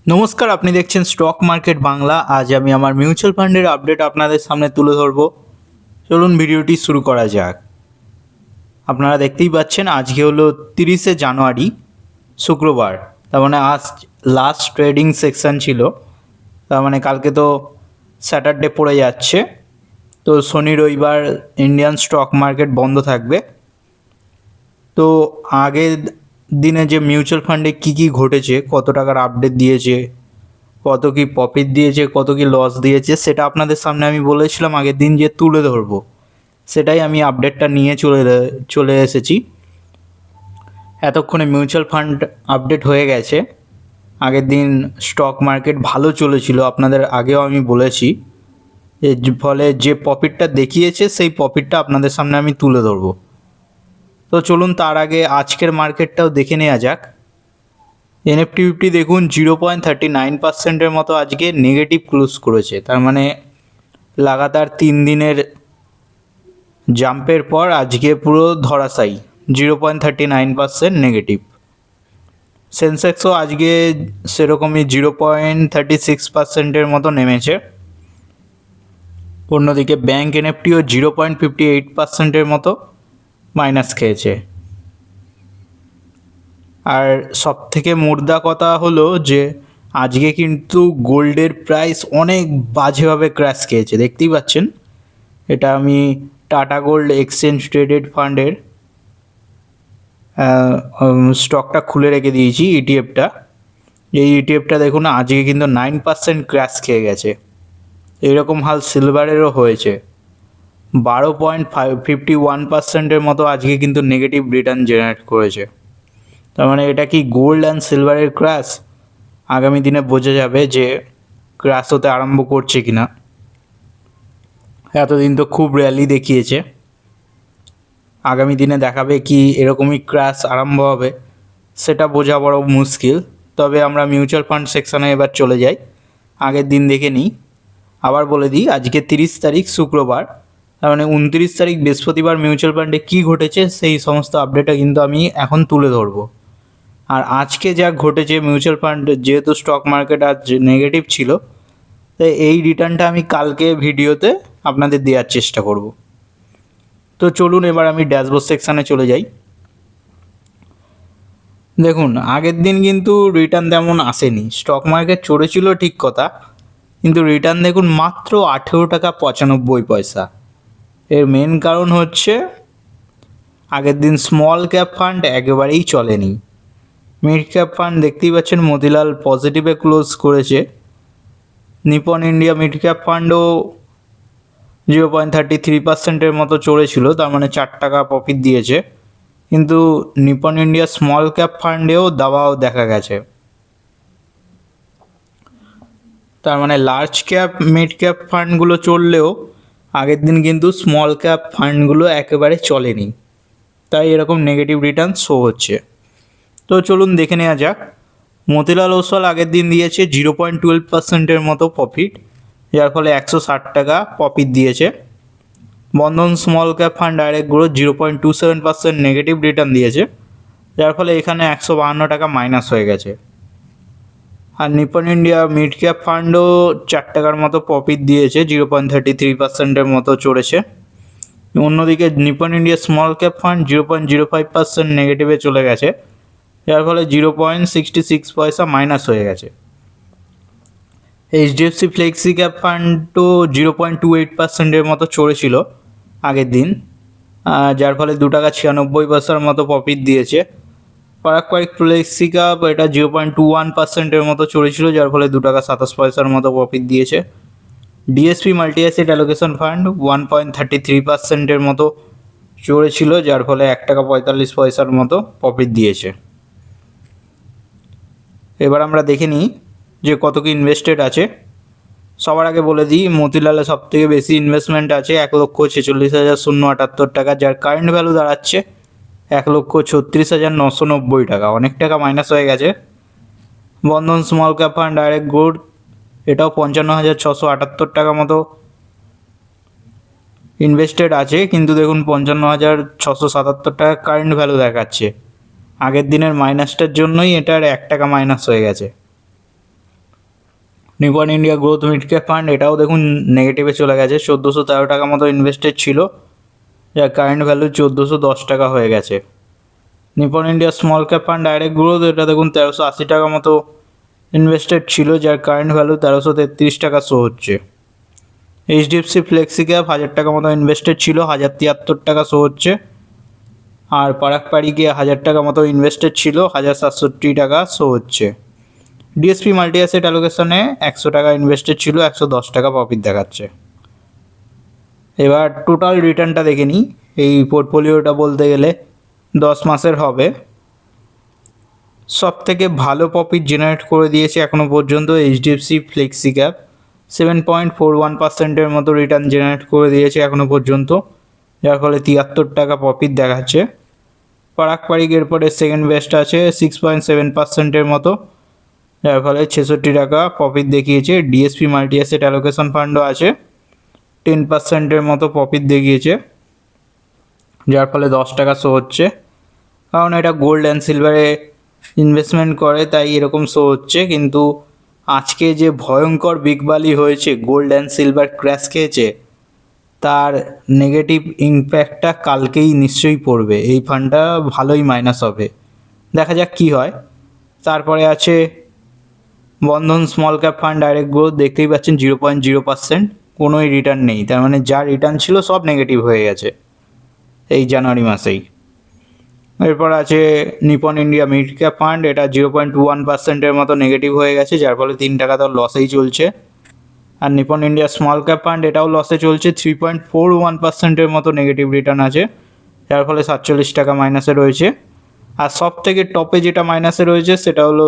নমস্কার, আপনি দেখছেন স্টক মার্কেট বাংলা। আজ আমি আমার মিউচুয়াল ফান্ডের আপডেট আপনাদের সামনে তুলে ধরব। চলুন ভিডিওটি শুরু করা যাক। আপনারা দেখতেই পাচ্ছেন আজকে হলো 30শে জানুয়ারি, শুক্রবার। তার মানে আজ লাস্ট ট্রেডিং সেকশন ছিল। তার মানে কালকে তো স্যাটারডে পড়ে যাচ্ছে, তো শনি রবিবার ইন্ডিয়ান স্টক মার্কেট বন্ধ থাকবে। তো আগের দিনে যে মিউচুয়াল ফান্ডে কী কী ঘটেছে, কত টাকার আপডেট দিয়েছে, কত কি প্রফিট দিয়েছে, কত কি লস দিয়েছে, সেটা আপনাদের সামনে আমি বলেছিলাম আগের দিন যে তুলে ধরবো। সেটাই আমি আপডেটটা নিয়ে চলে এসেছি। এতক্ষণে মিউচুয়াল ফান্ড আপডেট হয়ে গেছে। আগের দিন স্টক মার্কেট ভালো চলেছিল, আপনাদের আগেও আমি বলেছি। এর ফলে যে প্রফিটটা দেখিয়েছে সেই প্রফিটটা আপনাদের সামনে আমি তুলে ধরবো। তো চলুন তার আগে আজকের মার্কেটটাও দেখে নেওয়া যাক। এনএফটি ফিফটি দেখুন 0.39%-এর মতো আজকে নেগেটিভ ক্লোজ করেছে। তার মানে লাগাতার 3 দিনের জাম্পের পর আজকে পুরো ধরাশায়ী 0.39% নেগেটিভ। সেন্সেক্সও আজকে সেরকমই 0.36%-এর মতো নেমেছে। অন্যদিকে ব্যাঙ্ক এনএফটিও 0.58%-এর মতো মাইনাস খেয়েছে। আর সবথেকে মুর্দা কথা হলো যে আজকে কিন্তু গোল্ডের প্রাইস অনেক বাজেভাবে ক্র্যাশ খেয়েছে, দেখতেই পাচ্ছেন। এটা আমি টাটা গোল্ড এক্সচেঞ্জ ট্রেডেড ফান্ডের স্টকটা খুলে রেখে দিয়েছি, ইটিএফটা। এই ইটিএফটা দেখুন আজকে কিন্তু 9% ক্র্যাশ খেয়ে গেছে। এইরকম হাল সিলভারেরও হয়েছে। 12.51%-এর মতো আজকে কিন্তু নেগেটিভ রিটার্ন জেনারেট করেছে। তার মানে এটা কি গোল্ড অ্যান্ড সিলভারের ক্র্যাশ? আগামী দিনে বোঝা যাবে যে ক্র্যাশ হতে আরম্ভ করছে কিনা। এতদিন তো খুব র্যালি দেখিয়েছে, আগামী দিনে দেখাবে কি এরকমই ক্র্যাশ আরম্ভ হবে, সেটা বোঝা বড় মুশকিল। তবে আমরা মিউচুয়াল ফান্ড সেকশনে এবার চলে যাই, আগের দিন দেখে নিই। আবার বলে দিই, আজকে 30 তারিখ শুক্রবার, তার মানে 29 তারিখ বৃহস্পতিবার মিউচুয়াল ফান্ডে কী ঘটেছে সেই সমস্ত আপডেটটা কিন্তু আমি এখন তুলে ধরবো। আর আজকে যা ঘটেছে মিউচুয়াল ফান্ড, যেহেতু স্টক মার্কেট আজ নেগেটিভ ছিল, তাই এই রিটার্নটা আমি কালকে ভিডিওতে আপনাদের দেওয়ার চেষ্টা করব। তো চলুন এবার আমি ড্যাশবোর্ড সেকশানে চলে যাই। দেখুন আগের দিন কিন্তু রিটার্ন তেমন আসেনি, স্টক মার্কেট চড়েছিল ঠিক কথা, কিন্তু রিটার্ন দেখুন মাত্র 18 টাকা 95 পয়সা। এর মেন কারণ হচ্ছে আগের দিন স্মল ক্যাপ ফান্ড একেবারেই চলেনি। মিড ক্যাপ ফান্ড দেখতেই পাচ্ছেন মতিলাল পজিটিভে ক্লোজ করেছে। নিপন ইন্ডিয়া মিড ক্যাপ ফান্ডও 0.33%-এর মতো চড়েছিল, তার মানে 4 টাকা প্রফিট দিয়েছে। কিন্তু নিপন ইন্ডিয়া স্মল ক্যাপ ফান্ডেও দাবাও দেখা গেছে। তার মানে লার্জ ক্যাপ মিড ক্যাপ ফান্ডগুলো চললেও আগের দিন কিন্তু স্মল ক্যাপ ফান্ডগুলো একেবারে চলেনি, তাই এরকম নেগেটিভ রিটার্ন শো হচ্ছে। তো চলুন দেখে নেওয়া যাক। মতিলাল ওসওয়াল আগের দিন দিয়েছে 0.12%-এর মতো প্রফিট, যার ফলে 160 টাকা প্রফিট দিয়েছে। Bandhan small cap fund direct growth 0.27% negative return দিয়েছে, যার ফলে এখানে 152 টাকা মাইনাস হয়ে গেছে। আর নিপন ইন্ডিয়া মিড ক্যাপ ফান্ডও 4 টাকার মতো প্রফিট দিয়েছে, 0.33%-এর মতো চড়েছে। অন্যদিকে Nippon India small cap fund 0.05% নেগেটিভে চলে গেছে, যার ফলে 0.66 পয়সা মাইনাস হয়ে গেছে। এইচডিএফসি ফ্লেক্সি ক্যাপ ফান্ডও 0.28%-এর মতো চড়েছিল আগের দিন, যার ফলে 2 টাকা 96 পয়সার মতো প্রফিট দিয়েছে। পারাক ফ্লেক্সি ক্যাপ এটা 0.21%-এর মতো চড়েছিল, যার ফলে 2 টাকা 27 পয়সার মতো প্রফিট দিয়েছে। DSP multi asset allocation fund 1.33%-এর মতো চড়েছিল, যার ফলে 1 টাকা 45 পয়সার মতো প্রফিট দিয়েছে। এবার আমরা দেখে নিই যে কত কি ইনভেস্টেড আছে। সবার আগে বলে দিই মতিলালে সব থেকে বেশি ইনভেস্টমেন্ট আছে 1,46,078 টাকা, যার কারেন্ট ভ্যালু দাঁড়াচ্ছে 1,36,990 টাকা, অনেক টাকা মাইনাস হয়ে গেছে। Bandhan small cap fund direct growth এটাও 55,678 টাকা মতো ইনভেস্টেড আছে, কিন্তু দেখুন 55,677 টাকা কারেন্ট ভ্যালু দেখাচ্ছে। আগের দিনের মাইনাসটার জন্যই এটার 1 টাকা মাইনাস হয়ে গেছে। Nipon India growth mid cap fund, এটাও দেখুন নেগেটিভে চলে গেছে। 1413 টাকা মতো ইনভেস্টেড ছিল, যার কারেন্ট ভ্যালু 1410 টাকা হয়ে গেছে। Nipon India small cap fund direct growth, এটা দেখুন 1380 টাকা মতো ইনভেস্টেড ছিল, যার কারেন্ট ভ্যালু 1333 টাকা শো হচ্ছে। এইচডিএফসি ফ্লেক্সি ক্যাপ 1000 টাকা মতো ইনভেস্টেড ছিল, 1073 টাকা শো হচ্ছে। আর পারাক পাড়ি গিয়ে 1000 টাকা মতো ইনভেস্টেড ছিল, 1067 টাকা শো হচ্ছে। ডিএসপি মাল্টি অ্যাসেট অ্যালোকেশনে 100 টাকা ইনভেস্টেড ছিল, 110 টাকা প্রফিট দেখাচ্ছে। এবার টোটাল রিটার্নটা দেখে নিই। এই পোর্টফোলিওটা বলতে গেলে 10 মাসের হবে। সব থেকে ভালো প্রফিট জেনারেট করে দিয়েছে এখনও পর্যন্ত এইচডিএফসি ফ্লেক্সি ক্যাপ, 7.41%-এর মতো রিটার্ন জেনারেট করে দিয়েছে এখনও পর্যন্ত, যার ফলে 73 টাকা প্রফিট দেখাচ্ছে। পারাক পাড়িক এরপরে সেকেন্ড বেস্ট আছে 6.7%-এর মতো, যার ফলে 66 টাকা প্রফিট দেখিয়েছে। ডিএসপি মাল্টি অ্যাসেট অ্যালোকেশন ফান্ডও আছে, 10%-এর মতো প্রফিট দেখিয়েছে, যার ফলে 10 টাকা শো হচ্ছে। কারণ এটা গোল্ড অ্যান্ড সিলভারে ইনভেস্টমেন্ট করে তাই এরকম শো হচ্ছে। কিন্তু আজকে যে ভয়ঙ্কর বিগবালি হয়েছে, গোল্ড অ্যান্ড সিলভার ক্র্যাশ খেয়েছে, তার নেগেটিভ ইম্প্যাক্টটা কালকেই নিশ্চয়ই পড়বে। এই ফান্ডটা ভালোই মাইনাস হবে, দেখা যাক কী হয়। তারপরে আছে Bandhan small cap fund direct growth, দেখতেই পাচ্ছেন 0.0%, কোনোই রিটার্ন নেই। তার মানে যা রিটার্ন ছিল সব নেগেটিভ হয়ে গেছে এই জানুয়ারি মাসেই। এরপর আছে Nippon India mid cap fund, এটা 0.21%-এর মতো নেগেটিভ হয়ে গেছে, যার ফলে 3 টাকা তো লসেই চলছে। আর Nippon India small cap fund, এটাও লসে চলছে, 3.41%-এর মতো নেগেটিভ রিটার্ন আছে, যার ফলে 47 টাকা মাইনাসে রয়েছে। আর সব থেকে টপে যেটা মাইনাসে রয়েছে সেটা হলো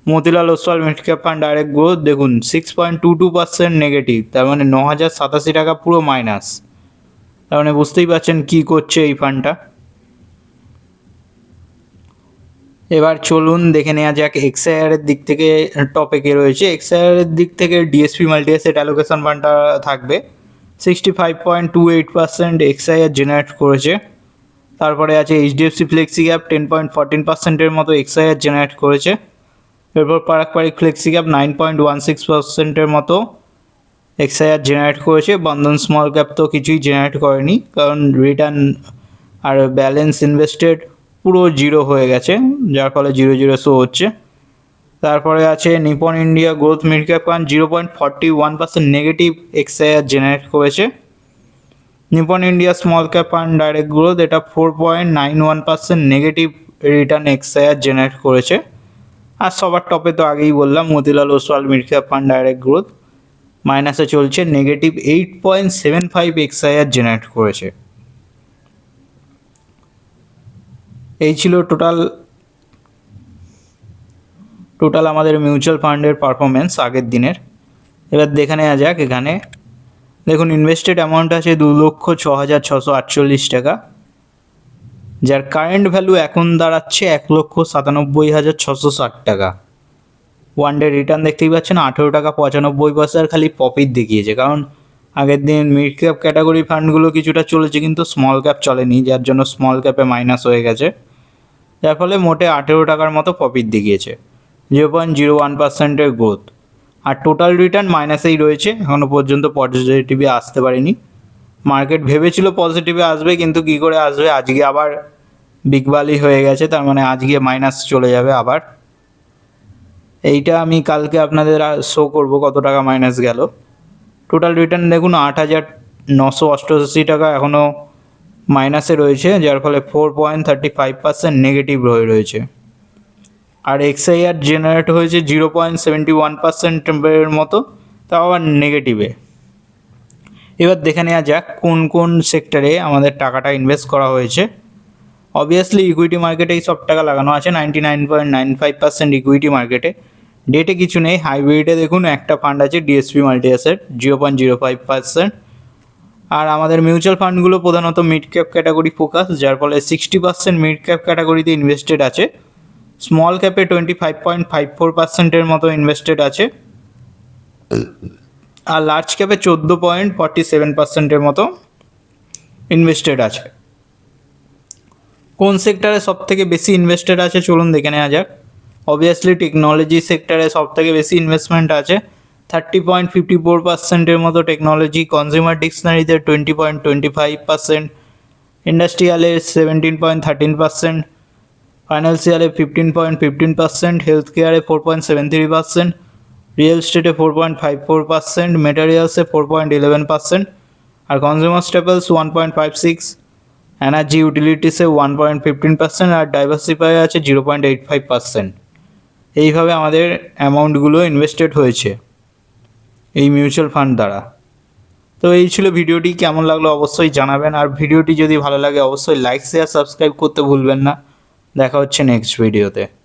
Motilal Oswal mid cap fund direct growth, দেখুন 6.22% নেগেটিভ, তার মানে 9087 টাকা পুরো মাইনাস। তার মানে বুঝতেই পারছেন কী করছে এই ফান্ডটা। এবার চলুন দেখে নেওয়া যাক এক্সআইআরের দিক থেকে টপে কে রয়েছে। এক্সআইআরের দিক থেকে ডিএসপি মাল্টি অ্যাসেট অ্যালোকেশন ফান্ডটা থাকবে, 65.28% এক্সআইআর জেনারেট করেছে। তারপরে আছে এইচডিএফসি ফ্লেক্সি ক্যাপ, 10.14%-এর মতো এক্সআইআর জেনারেট করেছে। এরপর পারাক পাড়িক ফ্লেক্সি ক্যাপ 9.16%-এর মতো এক্সআইআর জেনারেট করেছে। বন্ধন স্মল ক্যাপ তো কিছুই জেনারেট করেনি, কারণ রিটার্ন আর ব্যালেন্স ইনভেস্টেড পুরো জিরো হয়ে গেছে, যার ফলে 0 শো হচ্ছে। তারপরে আছে Nippon India growth mid cap fund, 0.41% negative XIR generate করেছে। Nippon India small cap fund direct growth, এটা 4.91% নেগেটিভ রিটার্ন এক্সআইআর জেনারেট করেছে। আর সবার টপে তো আগেই বললাম Motilal Oswal mid cap fund direct growth, মাইনাসে চলছে, নেগেটিভ 8.75 এক্সআইআর জেনারেট করেছে। এই ছিল টোটাল আমাদের মিউচুয়াল ফান্ডের পারফরমেন্স আগের দিনের। এবার দেখে নেওয়া যাক। এখানে দেখুন ইনভেস্টেড অ্যামাউন্ট আছে 2,06,648 টাকা, যার কারেন্ট ভ্যালু এখন দাঁড়াচ্ছে 1,97,660 টাকা। ওয়ান ডে রিটার্ন দেখতেই পাচ্ছেন 18 টাকা 95 পয়সার খালি প্রফিট দেখিয়েছে, কারণ আগের দিন মিড ক্যাপ ক্যাটাগরি ফান্ডগুলো কিছুটা চলেছে কিন্তু স্মল ক্যাপ চলেনি, যার জন্য স্মল ক্যাপে মাইনাস হয়ে গেছে, যার ফলে মোটে 18 টাকার মতো প্রফিট দেখিয়েছে, 0.01%-এর গ্রোথ। আর টোটাল রিটার্ন মাইনাসেই রয়েছে, এখনও পর্যন্ত পজিটিভে আসতে পারেনি। মার্কেট ভেবেছিল পজিটিভে আসবে, কিন্তু কী করে আসবে, আজকে আবার বিগবালি হয়ে গেছে, তার মানে আজকে মাইনাস চলে যাবে আবার। এইটা আমি কালকে আপনাদের শো করব কত টাকা মাইনাস গেল। টোটাল রিটার্ন দেখুন 8,988 টাকা এখনও মাইনাসে রয়েছে, যার ফলে 4.35% নেগেটিভ রয়েছে। আর এক্সআইআর জেনারেট হয়েছে 0.71%-এর মতো, তাও আবার নেগেটিভে। এবার দেখে নেওয়া যাক কোন কোন সেক্টরে আমাদের টাকাটা ইনভেস্ট করা হয়েছে। অবভিয়াসলি ইকুইটি মার্কেটেই সব টাকা লাগানো আছে, 99.95% ইকুইটি মার্কেটে। ডেটে কিছু নেই। হাইব্রিডে দেখুন একটা ফান্ড আছে ডিএসপি মাল্টি অ্যাসেট, 0.05%। আর আমাদের মিউচুয়াল ফান্ডগুলো প্রধানত মিড ক্যাপ ক্যাটাগরি ফোকাস, যার ফলে 60% মিড ক্যাপ ক্যাটাগরিতে ইনভেস্টেড আছে। স্মল ক্যাপে 25.54%-এর মতো ইনভেস্টেড আছে। আর লার্জ ক্যাপে 14.47%-এর মতো ইনভেস্টেড আছে। কোন সেক্টরে সব থেকে বেশি ইনভেস্টেড আছে চলুন দেখে নেওয়া যাক। অবভিয়াসলি টেকনোলজি সেক্টরে সব থেকে বেশি ইনভেস্টমেন্ট আছে, 30.54%-এর মতো টেকনোলজি, কনজিউমার ডিকশনারিতে 20.25%, ইন্ডাস্ট্রিয়ালে 17.13%, ফাইন্যান্সিয়ালে 15.15%, হেলথ কেয়ারে 4.73%, রিয়েল এস্টেটে 4.54%, মেটেরিয়ালসে 4.11%, আর কনজিউমার স্টেপলস 1.56, এনার্জি ইউটিলিটিসে 1.15%, আর ডাইভার্সিফাই আছে 0.85%। এইভাবে আমাদের অ্যামাউন্টগুলো ইনভেস্টেড হয়েছে এই মিউচুয়াল ফান্ড দ্বারা। তো এই ছিল ভিডিওটি, কেমন লাগলো অবশ্যই জানাবেন, আর ভিডিওটি যদি ভালো লাগে অবশ্যই লাইক শেয়ার সাবস্ক্রাইব করতে ভুলবেন না। দেখা হচ্ছে নেক্সট ভিডিওতে।